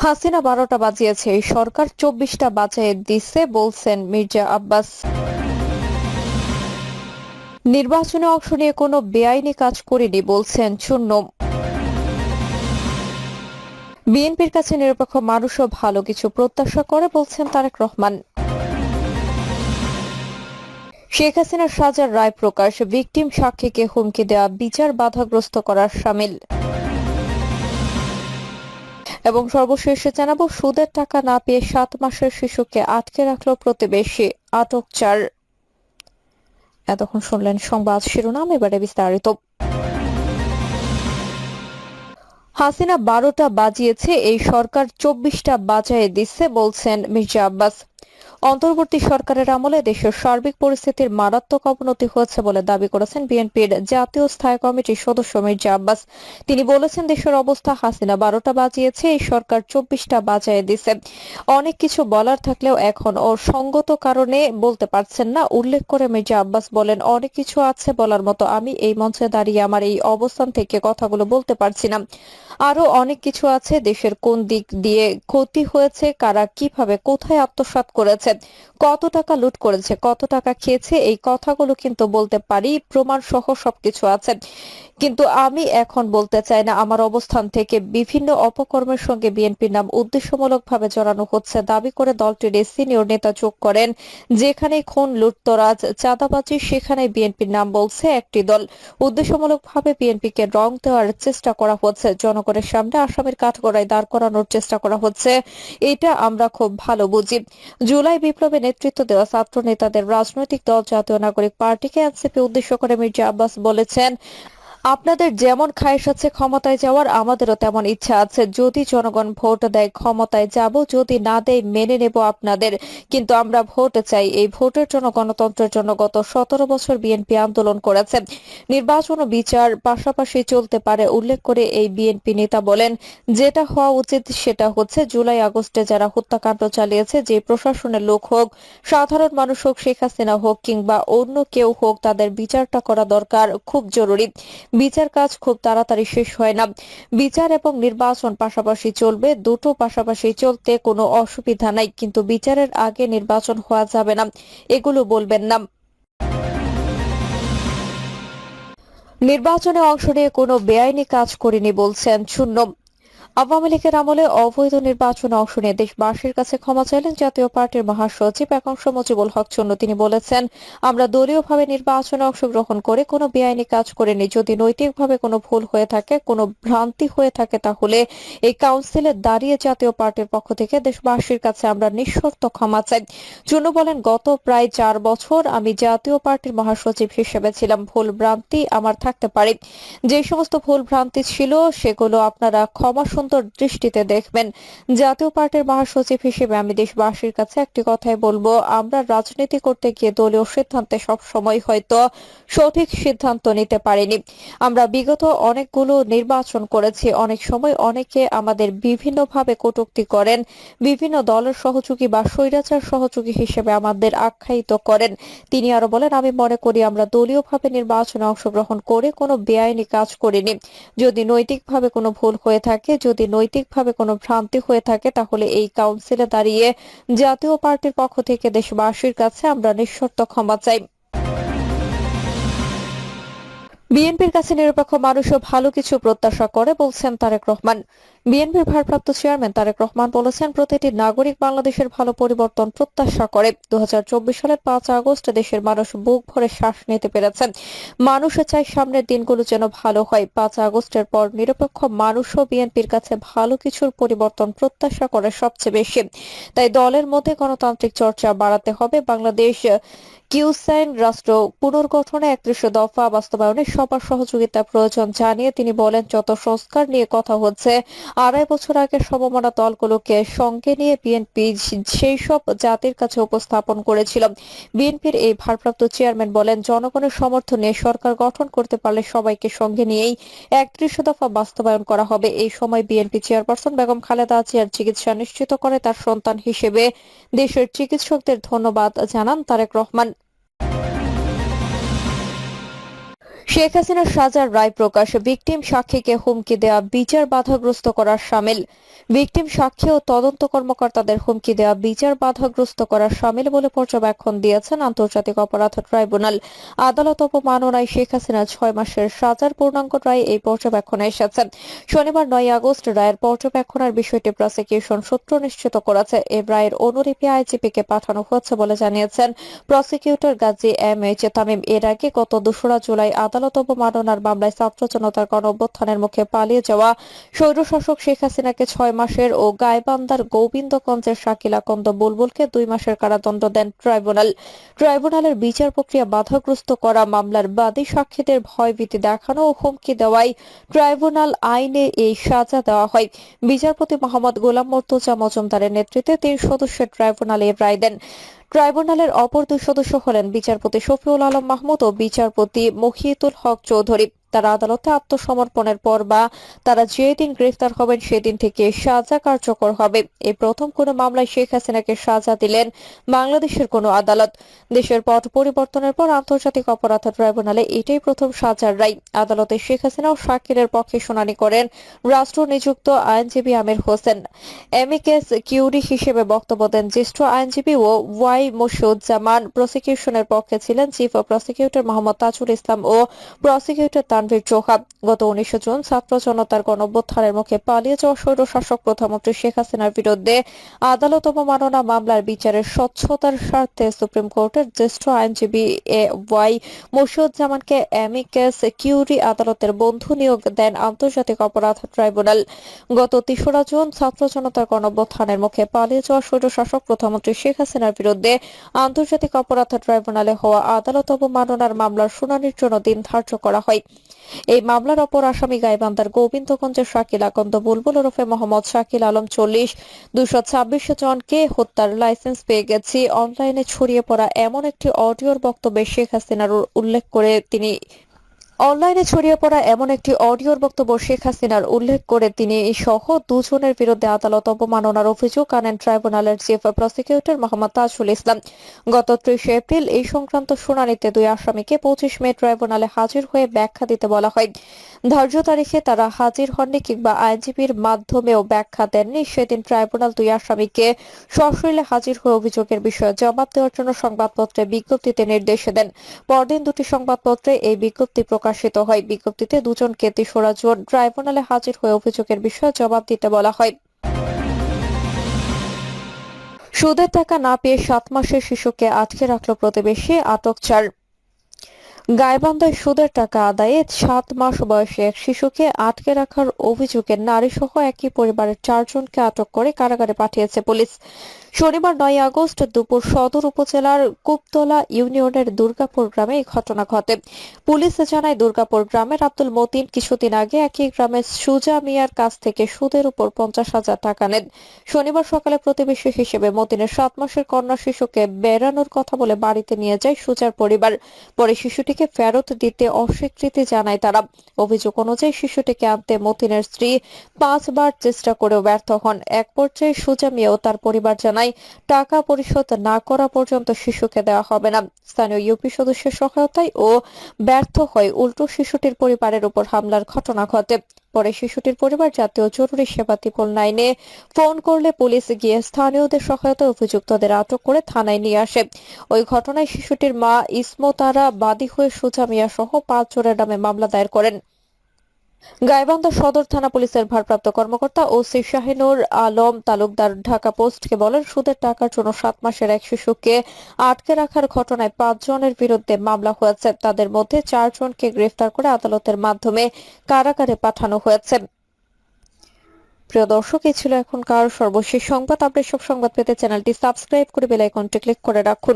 হাসিনা 12টা বাজিয়েছে, এই সরকার 24টা বাজিয়ে দিচ্ছে বলছেন মির্জা আব্বাস। নির্বাচনে অংশ নিয়ে কোনো বেআইনি কাজ করিনি বলছেন চুন্নম। বিএনপির কাছে নিরপেক্ষ মানুষও ভালো কিছু প্রত্যাশা করে বলছেন তারেক রহমান। শেখ হাসিনার সাজার রায় প্রকাশ, ভিকটিম সাক্ষীকে হুমকি দেওয়া বিচার বাধাগ্রস্ত করার শামিল। এবং সর্বশেষে জানাবো, সুদের টাকা না পেয়ে 7 মাসের শিশুকে আটকে রাখল প্রতিবেশী, আটক 4। এতক্ষণ শুনলেন সংবাদ শিরোনাম, এবারে বিস্তারিত। হাসিনা 12টা বাজিয়েছে, এই সরকার 24টা বাজায়ে দিচ্ছে বলছেন মির্জা আব্বাস। অন্তর্বর্তী সরকারের আমলে দেশের সার্বিক পরিস্থিতির মারাত্মক অবনতি হয়েছে বলে দাবি করেছেন বিএনপির জাতীয় স্থায়ী কমিটির সদস্য মির্জা আব্বাস। তিনি বলেছেন, দেশের অবস্থা হাসিনা 12টা বাজিয়েছে, এই সরকার 24টা বাজায়ে দিছে। অনেক কিছু বলার থাকলেও এখন ও সঙ্গত কারণে বলতে পারছেন না। উল্লেখ করে মির্জা আব্বাস বলেন, অনেক কিছু আছে বলার মতো, আমি এই মঞ্চে দাঁড়িয়ে আমার এই অবস্থান থেকে কথাগুলো বলতে পারছি না। আরো অনেক কিছু আছে, দেশের কোন দিক দিয়ে ক্ষতি হয়েছে, কারা কিভাবে কোথায় আত্মসাৎ করেছে, কত টাকা লুট করেছে, কত টাকা খেয়েছে, এই কথাগুলো কিন্তু বলতে পারি, প্রমাণ সহ সবকিছু আছে। কিন্তু আমি এখন বলতে চাই না। আমার অবস্থান থেকে বিভিন্ন অপকর্মের সঙ্গে বিএনপির নাম উদ্দেশ্যমূলকভাবে জড়ানো হচ্ছে দাবি করে দলটির এই সিনিয়র নেতা যোগ করেন, যেখানে খুন, লুটতরাজ, চাঁদাবাজি, সেখানে বিএনপির নাম বলছে একটি দল। উদ্দেশ্যমূলকভাবে বিএনপিকে রং দেওয়ার চেষ্টা করা হচ্ছে, জনগণের সামনে আসামির কাঠগড়ায় দাঁড় করানোর চেষ্টা করা হচ্ছে। এটা আমরা খুব ভালো বুঝি। জুলাই বিপ্লবে নেতৃত্ব দেওয়া ছাত্র নেতাদের রাজনৈতিক দল জাতীয় নাগরিক পার্টিকে এনসিপি উদ্দেশ্য করে মির্জা আব্বাস বলেছেন, আপনাদের যেমন খায়েশ আছে ক্ষমতায় যাওয়ার, আমাদেরও তেমন ইচ্ছা আছে। যদি জনগণ ভোট দেয় ক্ষমতায় যাব, যদি না দেয় মেনে নেব আপনাদের। কিন্তু আমরা ভোট চাই। এই ভোটের জন্য, গণতন্ত্রের জন্য গত 17 বছর বিএনপি আন্দোলন করেছে। নির্বাচন ও বিচার পাশাপাশি চলতে পারে উল্লেখ করে এই বিএনপি নেতা বলেন, যেটা হওয়া উচিত সেটা হচ্ছে, জুলাই আগস্টে যারা হত্যাকাণ্ড চালিয়েছে, যে প্রশাসনের লোক হোক, সাধারণ মানুষ হোক, শেখ হাসিনা হোক কিংবা অন্য কেউ হোক, তাদের বিচারটা করা দরকার, খুব জরুরি। বিচার কাজ খুব তাড়াতাড়ি শেষ হয় না। বিচার এবং নির্বাচন পাশাপাশি চলবে, দুটো পাশাপাশি চলতে কোনো অসুবিধা নাই, কিন্তু বিচারের আগে নির্বাচন হওয়া যাবে না, এগুলো বলবেন না। নির্বাচনে অংশ নিয়ে কোনো বেআইনি কাজ করিনি বলছেন চুন্নম। আওয়ামী লীগের আমলে অবৈধ নির্বাচনে অংশ নিয়ে দেশবাসীর কাছে ক্ষমা চাইলেন জাতীয় পার্টির মহাসচিব একাংশ মুজিবুল হক চুন্নু। তিনি বলেছেন, আমরা দলীয়ভাবে নির্বাচনে অংশগ্রহণ করে কোনো বেআইনি কাজ করিনি। যদি নৈতিকভাবে কোনো ভুল হয়ে থাকে, কোনো ভ্রান্তি হয়ে থাকে, তাহলে এই কাউন্সিলে দাঁড়িয়ে জাতীয় পার্টির পক্ষ থেকে দেশবাসীর কাছে আমরা নিঃশর্ত ক্ষমা চাই। চুন্নু বলেন, গত প্রায় 4 বছর আমি জাতীয় পার্টির মহাসচিব হিসেবে ছিলাম। ভুল ভ্রান্তি আমার থাকতে পারে। যে সমস্ত ভুল ভ্রান্তি ছিল সেগুলো আপনারা ক্ষমা সুন্দর দৃষ্টিতে দেখবেন। জাতীয় পার্টির মহাসচিব হিসেবে আমি দেশবাসীর কাছে একটি কথাই বলবো, আমরা রাজনীতি করতে গিয়ে দলীয় সিদ্ধান্তে সবসময় হয়তো সঠিক সিদ্ধান্ত নিতে পারিনি। আমরা বিগত অনেকগুলো নির্বাচন করেছি, অনেক সময় অনেকে আমাদের বিভিন্নভাবে কটূক্তি করেন, বিভিন্ন দলের সহযোগী বা স্বৈরাচার সহযোগী হিসেবে আমাদের আখ্যায়িত করেন। তিনি আরো বলেন, আমি মনে করি আমরা দলীয়ভাবে নির্বাচনে অংশগ্রহণ করে কোনো বেআইনি কাজ করিনি। যদি নৈতিকভাবে কোনো ভুল হয়ে থাকে, যদি নৈতিকভাবে কোনো ভ্রান্তি হয়ে থাকে, তাহলে এই কাউন্সিলে দাঁড়িয়ে জাতীয় পার্টির পক্ষ থেকে দেশবাসীর কাছে আমরা নিঃশর্ত ক্ষমা চাই। বিএনপির কাছে নিরপেক্ষ মানুষও ভালো কিছু প্রত্যাশা করে বলছেন তারেক রহমান। বিএনপির ভারপ্রাপ্ত চেয়ারম্যান তারেক রহমান বলেছেন, প্রতিটি নাগরিক বাংলাদেশের ভালো পরিবর্তন প্রত্যাশা করে। 2024 সালের 5 আগস্ট দেশের মানুষ বুক ভরে শ্বাস নিতে পেরেছেন। মানুষ চায় সামনের দিনগুলো যেন ভালো হয়। 5 আগস্টের পর নিরপেক্ষ মানুষও বিএনপির কাছে ভালো কিছুর পরিবর্তন প্রত্যাশা করে সবচেয়ে বেশি। তাই দলের মধ্যে গণতান্ত্রিক চর্চা বাড়াতে হবে। বাংলাদেশ কিউসাইন রাষ্ট্র পুনর্গঠনে 31 দফা বাস্তবায়নে সবার সহযোগিতা প্রয়োজন জানিয়ে তিনি বলেন, যত সংস্কার নিয়ে কথা হচ্ছে, 2.5 বছর আগে সমমনা দলগুলোকে সঙ্গে নিয়ে বিএনপি সেই সব জাতির কাছে উপস্থাপন করেছিল। বিএনপির এই ভারপ্রাপ্ত চেয়ারম্যান বলেন, জনগণের সমর্থনে সরকার গঠন করতে পারলে সবাইকে সঙ্গে নিয়েই 31 দফা বাস্তবায়ন করা হবে। এই সময় বিএনপি চেয়ারপারসন বেগম খালেদা জিয়ার চিকিৎসা নিশ্চিত করে তার সন্তান হিসেবে দেশের চিকিৎসকদের ধন্যবাদ জানান তারেক রহমান। শেখ হাসিনার সাজার রায় প্রকাশ, ভিকটিম সাক্ষীকে হুমকি দেয়া বিচার বাধাগ্রস্ত করার শামিল। ভিকটিম সাক্ষী ও তদন্ত কর্মকর্তাদের হুমকি দেয়া বিচার বাধাগ্রস্ত করার শামিল বলে পর্যবেক্ষণ দিয়েছেন আন্তর্জাতিক অপরাধ ট্রাইব্যুনাল। আদালত অবমাননায় শেখ হাসিনা 6 মাসের সাজার পূর্ণাঙ্গ রায় এই পর্যবেক্ষণে এসেছে। শনিবার 9 আগস্ট রায়ের পর্যবেক্ষণের বিষয়টি প্রসিকিউশন সূত্র নিশ্চিত করেছে। এই রায়ের অনুলিপি আইজিপিকে পাঠানো হচ্ছে বলে জানিয়েছেন prosecutor Gazi M H Tamim. এর আগে গত 2রা জুলাই আদালত অবমাননার মামলায় ছাত্র জনতার গণঅভ্যুত্থানের মুখে পালিয়ে যাওয়া স্বৈরশাসক শেখ হাসিনাকে 6 মাসের ও গাইবান্ধার গোবিন্দগঞ্জের শাকিল আকন্দ বুলবুলকে 2 মাসের কারাদণ্ড দেন ট্রাইব্যুনাল। ট্রাইব্যুনালের বিচার প্রক্রিয়া বাধাগ্রস্ত করা, মামলার বাদী সাক্ষীদের ভয়ভীতি দেখানো ও হুমকি দেওয়ায় ট্রাইব্যুনাল আইনে এই সাজা দেওয়া হয়। বিচারপতি মোহাম্মদ গোলাম মর্তুজা মজুমদারের নেতৃত্বে 3 সদস্যের ট্রাইব্যুনাল এই রায় দেন। ট্রাইব্যুনালের অপর 2 সদস্য হলেন বিচারপতি শফিউল আলম মাহমুদ ও বিচারপতি মহিতুল হক চৌধুরী। তারা আদালতে আত্মসমর্পণের পর বা তারা যেদিন গ্রেফতার হবেন সেদিন থেকে সাজা কার্যকর হবে। এই প্রথম কোনো মামলায় শেখ হাসিনাকে সাজা দিলেন বাংলাদেশের কোনো আদালত। দেশের পট পরিবর্তনের পর আন্তর্জাতিক অপরাধ ট্রাইব্যুনালে এটাই প্রথম সাজার রায়। আদালতে শেখ হাসিনা ও শাকিলের পক্ষে শুনানি করেন রাষ্ট্র নিযুক্ত আইনজীবী আমির হোসেন। এমিকেস কিউরি হিসেবে বক্তব্য দেন জ্যেষ্ঠ আইনজীবী ও ওয়াই মসিউজ্জামান। প্রসিকিউশনের পক্ষে ছিলেন চিফ প্রসিকিউটর মোহাম্মদ তাজুল ইসলাম ও প্রসিকিউটর তানভীর চোহা। গত 19 জুন ছাত্র জনতার গণঅভ্যুত্থানের মুখে পালিয়ে যাওয়া স্বৈরশাসক প্রধানমন্ত্রী শেখ হাসিনার বিরুদ্ধে আদালত অবমাননা মামলার বিচারের স্বচ্ছতার স্বার্থে সুপ্রিম কোর্টের জ্যেষ্ঠ আইনজীবী ওয়াই মসিউজ্জামানকে এমিকেস কিউরি আদালতের বন্ধু নিয়োগ দেন আন্তর্জাতিক অপরাধ ট্রাইব্যুনাল। গত 3রা জুন ছাত্র জনতার গণঅভ্যুত্থানের মুখে পালিয়ে যাওয়া স্বৈরশাসক প্রধানমন্ত্রী শেখ হাসিনার বিরুদ্ধে আন্তর্জাতিক অপরাধ ট্রাইব্যুনালে হওয়া আদালত অবমাননার মামলার শুনানির জন্য দিন ধার্য করা হয়। এই মামলার অপর আসামি গাইবান্ধার গোবিন্দগঞ্জের শাকিল আকন্দ বুলবুল ওরফে মোহাম্মদ শাকিল আলম 40। 226 জনকে হত্যার লাইসেন্স পেয়ে গেছি অনলাইনে ছড়িয়ে পড়া এমন একটি অডিওর বক্তব্যে শেখ হাসিনার উল্লেখ করে তিনি সহ 2 জনের বিরুদ্ধে আদালত অবমাননার অভিযোগ আনেন ট্রাইব্যুনালের চিফ প্রসিকিউটর মোহাম্মদ তাজুল ইসলাম। গত 30 এপ্রিল এই সংক্রান্ত শুনানিতে 2 আসামিকে 25 মে ট্রাইব্যুনালে হাজির হয়ে ব্যাখ্যা দিতে বলা হয়। ধার্য তারিখে তারা হাজির হননি কিংবা আইনজীবীর মাধ্যমেও ব্যাখ্যা দেননি। সেদিন ট্রাইব্যুনাল 2 আসামিকে সশরীরে হাজির হয়ে অভিযোগের বিষয়ে জবাব দেওয়ার জন্য সংবাদপত্রে বিজ্ঞপ্তিতে নির্দেশ দেন। পরদিন 2টি সংবাদপত্রে এই বিজ্ঞপ্তি প্রকাশিত হয়। বিজ্ঞপ্তিতে 2 জনকে 3রা জুন ট্রাইব্যুনালে হাজির হয়ে অভিযোগের বিষয়ে জবাব দিতে বলা হয়। সুদের টাকা না পেয়ে 7 মাসের শিশুকে আটকে রাখল প্রতিবেশী, আটক 4। গাইবান্ধায় সুদের টাকা আদায়ে 7 মাস বয়সী এক শিশুকে আটকে রাখার অভিযোগে নারীসহ একই পরিবারের 4 জনকে আটক করে কারাগারে পাঠিয়েছে পুলিশ। শনিবার 9 আগস্ট দুপুর সদর উপজেলার কুপতলা ইউনিয়নের দুর্গাপুর গ্রামে এই ঘটনা ঘটে। পুলিশ জানায় দুর্গাপুর গ্রামের আব্দুল মতিন কিছুদিন আগে একই গ্রামের সুজা মিয়ার কাছ থেকে সুদের উপর 50,000 টাকা নেন। শনিবার সকালে প্রতিবেশী হিসেবে মতিনের 7 মাসের কন্যা শিশুকে বেড়ানোর কথা বলে বাড়িতে নিয়ে যায় সুজার পরিবার। পরে শিশুটিকে ফেরত দিতে অস্বীকৃতি জানায় তারা। অভিযোগ অনুযায়ী শিশুটিকে আনতে মতিনের স্ত্রী 5 বার চেষ্টা করেও ব্যর্থ হন। এক পর্যায়ে সুজা মিয়া ও তার পরিবার জানায় টাকা পরিশোধ না করা পর্যন্ত শিশুকে দেওয়া হবে না। স্থানীয় ইউপি সদস্যের সহায়তায় ও ব্যর্থ হয় উল্টো শিশুটির পরিবারের উপর হামলার ঘটনা ঘটে। পরে শিশুটির পরিবার জাতীয় জরুরি সেবা 999-এ ফোন করলে পুলিশ গিয়ে স্থানীয়দের সহায়তায় অভিযুক্তদের আটক করে থানায় নিয়ে আসে। ওই ঘটনায় শিশুটির মা ইসমতারা বাদী হয়ে সুজা মিয়া সহ 5 জনের নামে মামলা দায়ের করেন। গাইবান্ধা সদর থানা পুলিশের ভারপ্রাপ্ত কর্মকর্তা ওসি শাহিনুর আলম তালুকদার ঢাকা পোস্টকে বলেন, সুদের টাকার জন্য 7 মাসের এক শিশুকে আটকে রাখার ঘটনায় 5 জনের বিরুদ্ধে মামলা হয়েছে। তাদের মধ্যে 4 জনকে গ্রেফতার করে আদালতের মাধ্যমে কারাগারে পাঠানো হয়েছে। প্রিয় দর্শক, এই ছিল এখনকার সর্বশেষ সংবাদ। আপনি সব সংবাদ পেতে চ্যানেলটি সাবস্ক্রাইব করে বেল আইকনটি ক্লিক করে রাখুন।